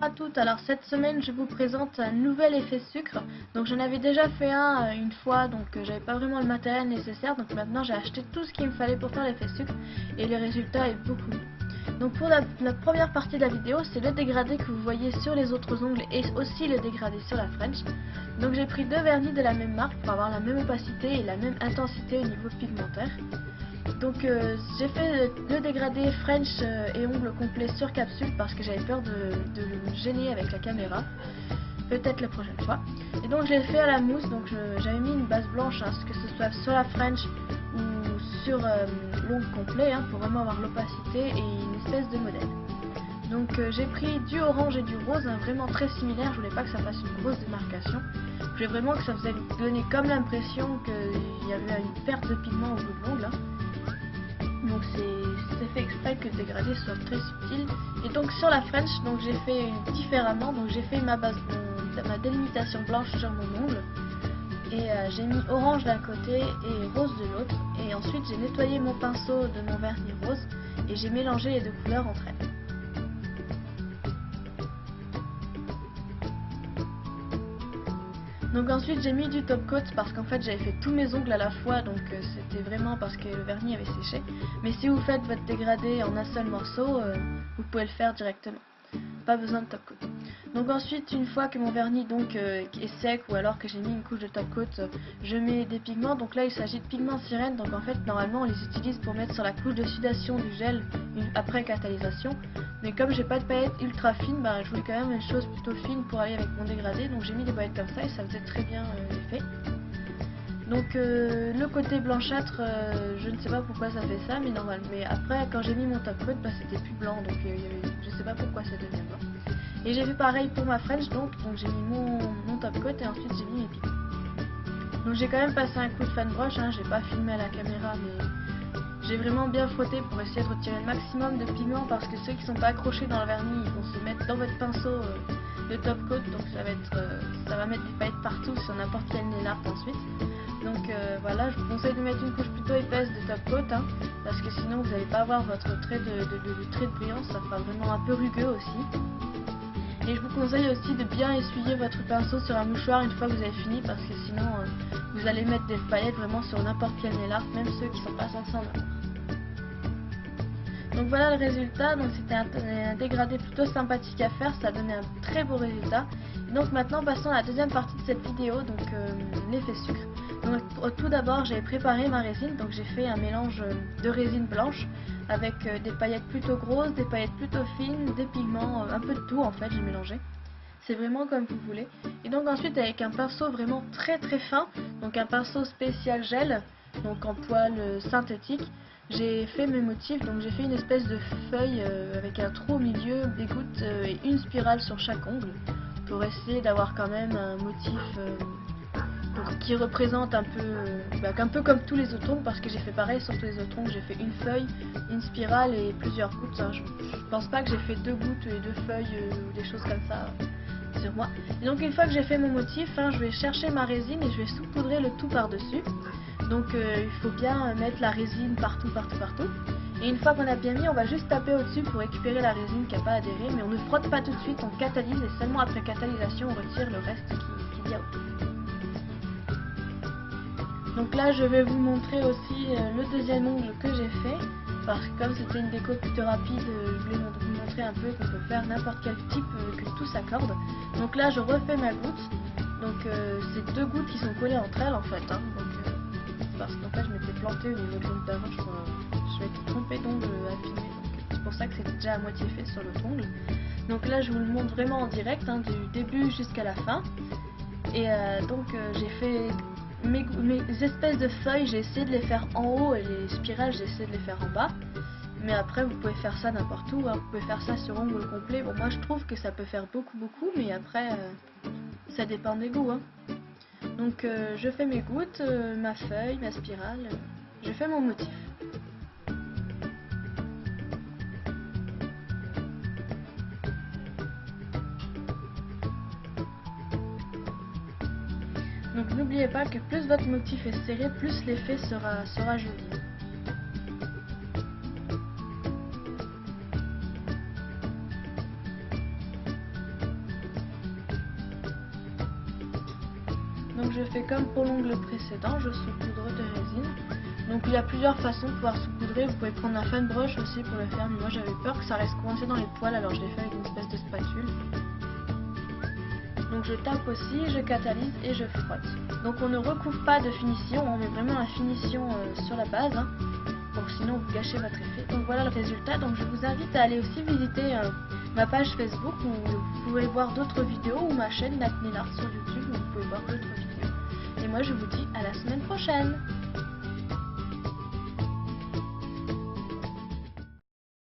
À toutes, alors cette semaine je vous présente un nouvel effet sucre. Donc j'en avais déjà fait un une fois, donc j'avais pas vraiment le matériel nécessaire, donc maintenant j'ai acheté tout ce qu'il me fallait pour faire l'effet sucre et le résultat est beaucoup mieux. Donc pour la première partie de la vidéo, c'est le dégradé que vous voyez sur les autres ongles et aussi le dégradé sur la French. Donc j'ai pris deux vernis de la même marque pour avoir la même opacité et la même intensité au niveau pigmentaire. Donc j'ai fait le dégradé French et ongles complets sur capsule parce que j'avais peur de me gêner avec la caméra. Peut-être la prochaine fois. Et donc je l'ai fait à la mousse, donc j'avais mis une base blanche, hein, que ce soit sur la French ou sur l'ongle complet, hein, pour vraiment avoir l'opacité et une espèce de modèle. Donc j'ai pris du orange et du rose, hein, vraiment très similaire, je voulais pas que ça fasse une grosse démarcation. Je voulais vraiment que ça faisait donner comme l'impression qu'il y avait une perte de pigment au bout de l'ongle. Hein. Donc c'est fait exprès que le dégradé soit très subtil. Et donc sur la French, donc j'ai fait différemment. Donc j'ai fait ma délimitation blanche sur mon ongle. Et j'ai mis orange d'un côté et rose de l'autre. Et ensuite j'ai nettoyé mon pinceau de mon vernis rose et j'ai mélangé les deux couleurs entre elles. Donc ensuite j'ai mis du top coat parce qu'en fait j'avais fait tous mes ongles à la fois, donc c'était vraiment parce que le vernis avait séché. Mais si vous faites votre dégradé en un seul morceau, vous pouvez le faire directement. Pas besoin de top coat. Donc ensuite, une fois que mon vernis est sec ou alors que j'ai mis une couche de top coat, je mets des pigments. Donc là il s'agit de pigments sirène, donc en fait normalement on les utilise pour mettre sur la couche de sudation du gel après catalysation. Mais comme j'ai pas de paillettes ultra fines, ben, je voulais quand même une chose plutôt fine pour aller avec mon dégradé. Donc j'ai mis des paillettes comme ça et ça faisait très bien l'effet. Donc le côté blanchâtre, je ne sais pas pourquoi ça fait ça, mais normal. Mais après quand j'ai mis mon top coat, bah, c'était plus blanc, donc je sais pas pourquoi ça devient blanc. Et j'ai fait pareil pour ma French, donc j'ai mis mon top coat et ensuite j'ai mis mes pigments. Donc j'ai quand même passé un coup de fan brush, hein, j'ai pas filmé à la caméra, mais j'ai vraiment bien frotté pour essayer de retirer le maximum de pigments parce que ceux qui sont pas accrochés dans le vernis, ils vont se mettre dans votre pinceau de top coat, donc ça va mettre des paillettes partout sur n'importe quel nail art ensuite. Donc voilà, je vous conseille de mettre une couche plutôt épaisse de top coat, hein, parce que sinon vous n'allez pas avoir votre trait de brillance, ça fera vraiment un peu rugueux aussi. Et je vous conseille aussi de bien essuyer votre pinceau sur un mouchoir une fois que vous avez fini, parce que sinon vous allez mettre des paillettes vraiment sur n'importe quel nail art, même ceux qui ne sont pas censés en avoir. Donc voilà le résultat, donc c'était un dégradé plutôt sympathique à faire, ça a donné un très beau résultat. Et donc maintenant passons à la deuxième partie de cette vidéo, donc l'effet sucre. Donc tout d'abord j'ai préparé ma résine, donc j'ai fait un mélange de résine blanche avec des paillettes plutôt grosses, des paillettes plutôt fines, des pigments, un peu de tout en fait j'ai mélangé. C'est vraiment comme vous voulez. Et donc ensuite avec un pinceau vraiment très très fin, donc un pinceau spécial gel, donc en poil synthétique, j'ai fait mes motifs. Donc j'ai fait une espèce de feuille avec un trou au milieu, des gouttes et une spirale sur chaque ongle pour essayer d'avoir quand même un motif qui représente un peu comme tous les autres ongles, parce que j'ai fait pareil sur tous les autres ongles. J'ai fait une feuille, une spirale et plusieurs gouttes. Hein. Je pense pas que j'ai fait deux gouttes et deux feuilles ou des choses comme ça sur moi. Et donc une fois que j'ai fait mon motif, hein, je vais chercher ma résine et je vais saupoudrer le tout par dessus. Donc il faut bien mettre la résine partout. Et une fois qu'on a bien mis, on va juste taper au-dessus pour récupérer la résine qui n'a pas adhéré. Mais on ne frotte pas tout de suite, on catalyse et seulement après catalysation on retire le reste qu'il y a autour. Donc là je vais vous montrer aussi le deuxième ongle que j'ai fait. Parce que comme c'était une déco plutôt rapide, je voulais vous montrer un peu qu'on peut faire n'importe quel type, que tout s'accorde. Donc là je refais ma goutte. Donc c'est deux gouttes qui sont collées entre elles en fait. Hein. Parce qu'en fait je m'étais plantée au niveau de l'ongle d'avant, je m'étais trompée d'ongle affiné, donc c'est pour ça que c'était déjà à moitié fait sur l'autre ongle. Donc là je vous le montre vraiment en direct, hein, du début jusqu'à la fin. Et j'ai fait mes espèces de feuilles, j'ai essayé de les faire en haut et les spirales j'ai essayé de les faire en bas. Mais après vous pouvez faire ça n'importe où, hein. Vous pouvez faire ça sur ongle complet. Bon moi je trouve que ça peut faire beaucoup, mais après ça dépend des goûts. Hein. Donc je fais mes gouttes, ma feuille, ma spirale, je fais mon motif. Donc n'oubliez pas que plus votre motif est serré, plus l'effet sera joli. Donc je fais comme pour l'ongle précédent, je saupoudre de résine. Donc il y a plusieurs façons de pouvoir saupoudrer, vous pouvez prendre un fan brush aussi pour le faire, mais moi j'avais peur que ça reste coincé dans les poils, alors je l'ai fait avec une espèce de spatule. Donc je tape aussi, je catalyse et je frotte. Donc on ne recouvre pas de finition, on met vraiment la finition sur la base, hein, pour sinon vous gâchez votre effet. Donc voilà le résultat, donc je vous invite à aller aussi visiter ma page Facebook où vous pouvez voir d'autres vidéos, ou ma chaîne Nat Nail Art sur YouTube où vous pouvez voir d'autres vidéos. Et moi je vous dis à la semaine prochaine.